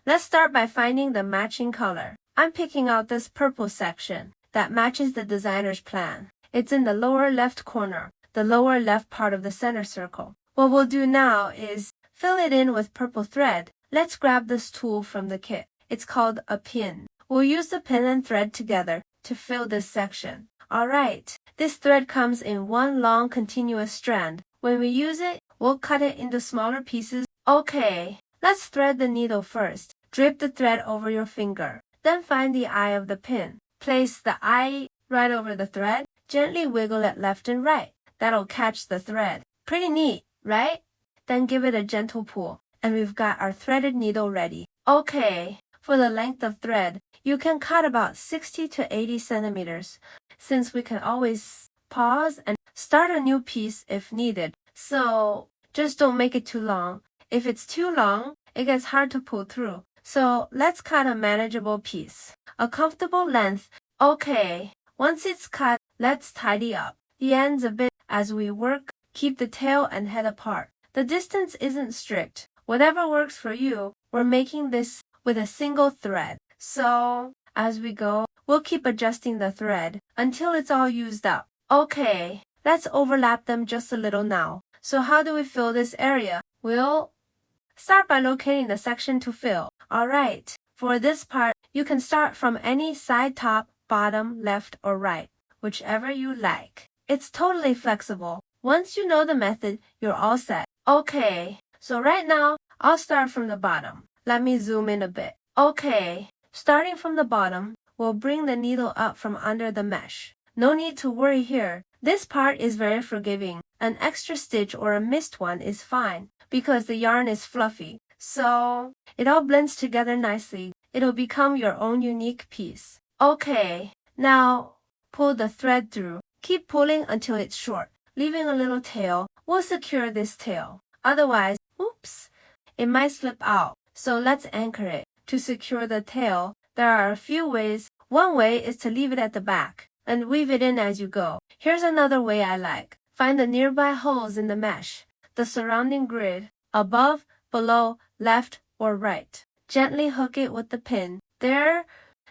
Let's start by finding the matching color. I'm picking out this purple section that matches the designer's plan. It's in the lower left corner, the lower left part of the center circle. What we'll do now is fill it in with purple thread. Let's grab this tool from the kit. It's called a pin. We'll use the pin and thread together to fill this section. Alright, this thread comes in one long continuous strand. When we use it, we'll cut it into smaller pieces. Okay, let's thread the needle first. Drape the thread over your finger. Then find the eye of the pin. Place the eye right over the thread. Gently wiggle it left and right. That'll catch the thread. Pretty neat, right? Then give it a gentle pull, and we've got our threaded needle ready. Okay, for the length of thread, you can cut about 60 to 80 centimeters, since we can always pause and start a new piece if needed. So just don't make it too long. If it's too long, it gets hard to pull through. So let's cut a manageable piece. A comfortable length. Okay, once it's cut, let's tidy up the ends a bit as we work. Keep the tail and head apart. The distance isn't strict. Whatever works for you. We're making this with a single thread. So as we go, we'll keep adjusting the thread until it's all used up. Okay, let's overlap them just a little now. So how do we fill this area? We'll start by locating the section to fill. Alright, for this part, you can start from any side, top, bottom, left, or right, whichever you like. It's totally flexible. Once you know the method, you're all set. Okay, so right now, I'll start from the bottom. Let me zoom in a bit. Okay, starting from the bottom, we'll bring the needle up from under the mesh. No need to worry here. This part is very forgiving. An extra stitch or a missed one is fine because the yarn is fluffy. So it all blends together nicely. It'll become your own unique piece. Okay, now pull the thread through. Keep pulling until it's short, leaving a little tail. We'll secure this tail. Otherwise, oops, it might slip out. So let's anchor it. To secure the tail, there are a few ways. One way is to leave it at the back and weave it in as you go. Here's another way I like. Find the nearby holes in the mesh, the surrounding grid, above, below, left, or right. Gently hook it with the pin. There.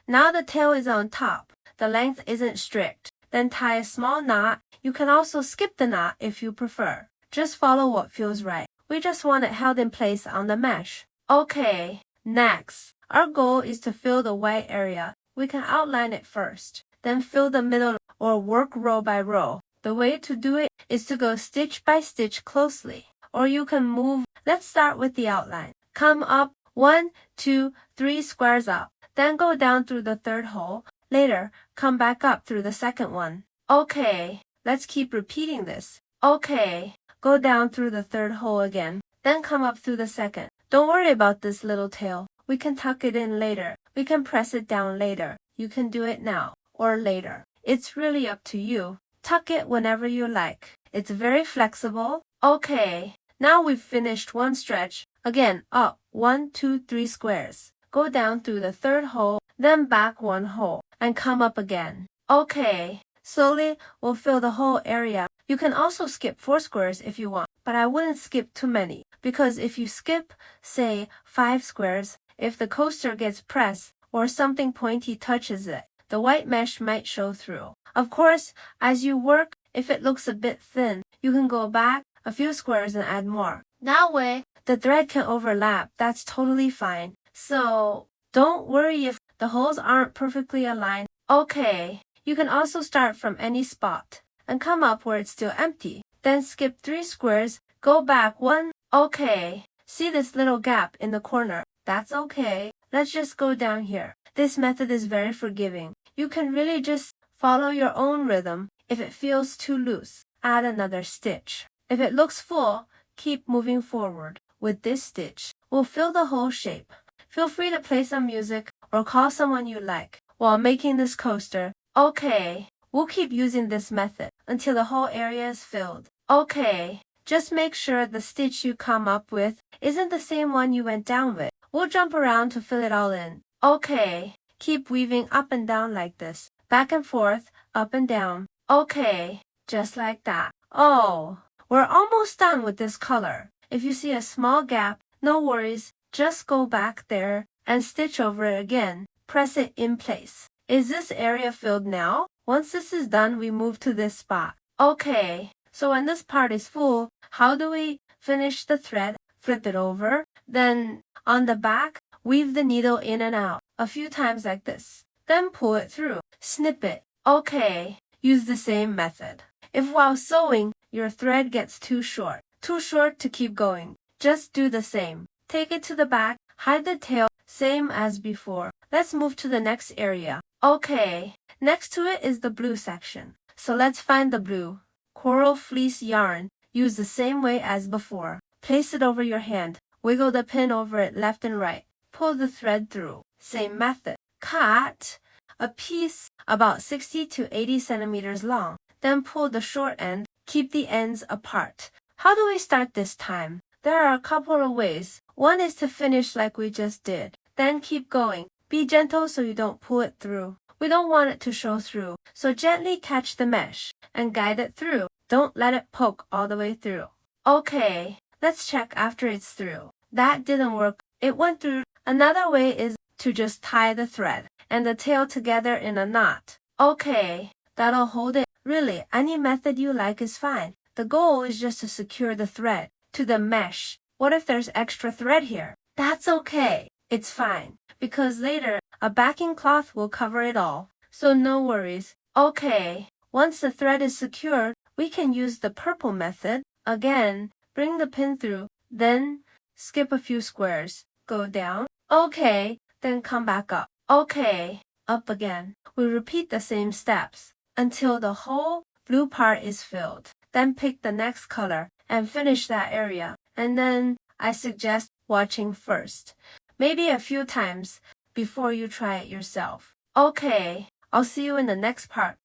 Now the tail is on top. The length isn't strict. Then tie a small knot. You can also skip the knot if you prefer. Just follow what feels right. We just want it held in place on the mesh. Okay, next, our goal is to fill the white area. We can outline it first, then fill the middle or work row by row. The way to do it is to go stitch by stitch closely, or you can move. Let's start with the outline. Come up 1, 2, 3 squares up, then go down through the third hole. Later, come back up through the second one. Okay, let's keep repeating this. Okay, go down through the third hole again, then come up through the second. Don't worry about this little tail. We can tuck it in later. We can press it down later. You can do it now or later. It's really up to you. Tuck it whenever you like. It's very flexible. Okay, now we've finished one stretch. Again, up 1, 2, 3 squares. Go down through the third hole, then back one hole, and come up again. Okay, slowly we'll fill the whole area. You can also skip 4 squares if you want, but I wouldn't skip too many, because if you skip, say, 5 squares, if the coaster gets pressed or something pointy touches it, the white mesh might show through. Of course, as you work, if it looks a bit thin, you can go back a few squares and add more. That way, the thread can overlap. That's totally fine. So don't worry if the holes aren't perfectly aligned. Okay, you can also start from any spot and come up where it's still empty. Then skip 3 squares, go back 1. Okay, see this little gap in the corner? That's okay. Let's just go down here. This method is very forgiving. You can really just follow your own rhythm. If it feels too loose, add another stitch. If it looks full, keep moving forward. With this stitch, we'll fill the whole shape. Feel free to play some music or call someone you like while making this coaster. Okay, we'll keep using this method until the whole area is filled. Okay, just make sure the stitch you come up with isn't the same one you went down with. We'll jump around to fill it all in. Okay, keep weaving up and down like this. Back and forth, up and down. Okay, just like that. Oh, we're almost done with this color. If you see a small gap, no worries. Just go back there and stitch over it again. Press it in place. Is this area filled now? Once this is done, we move to this spot. Okay, so when this part is full, how do we finish the thread? Flip it over. Then on the back, weave the needle in and out a few times like this. Then pull it through. Snip it. Okay, use the same method. If while sewing, your thread gets too short to keep going, just do the same. Take it to the back, hide the tail, same as before. Let's move to the next area. Okay, next to it is the blue section. So let's find the blue. Coral fleece yarn. Use the same way as before. Place it over your hand. Wiggle the pin over it left and right. Pull the thread through. Same method. Cut a piece about 60 to 80 centimeters long. Then pull the short end. Keep the ends apart. How do we start this time? There are a couple of ways. One is to finish like we just did. Then keep going. Be gentle so you don't pull it through. We don't want it to show through, so gently catch the mesh and guide it through. Don't let it poke all the way through. Okay, let's check after it's through. That didn't work. It went through. Another way is to just tie the thread and the tail together in a knot. Okay, that'll hold it. Really, any method you like is fine. The goal is just to secure the thread to the mesh. What if there's extra thread here? That's okay. It's fine, because later a backing cloth will cover it all. So no worries. Okay, once the thread is secured, we can use the purple method. Again, bring the pin through, then skip a few squares. Go down. Okay, then come back up. Okay, up again. We repeat the same steps until the whole blue part is filled. Then pick the next color and finish that area. And then I suggest watching first, maybe a few times before you try it yourself. Okay, I'll see you in the next part.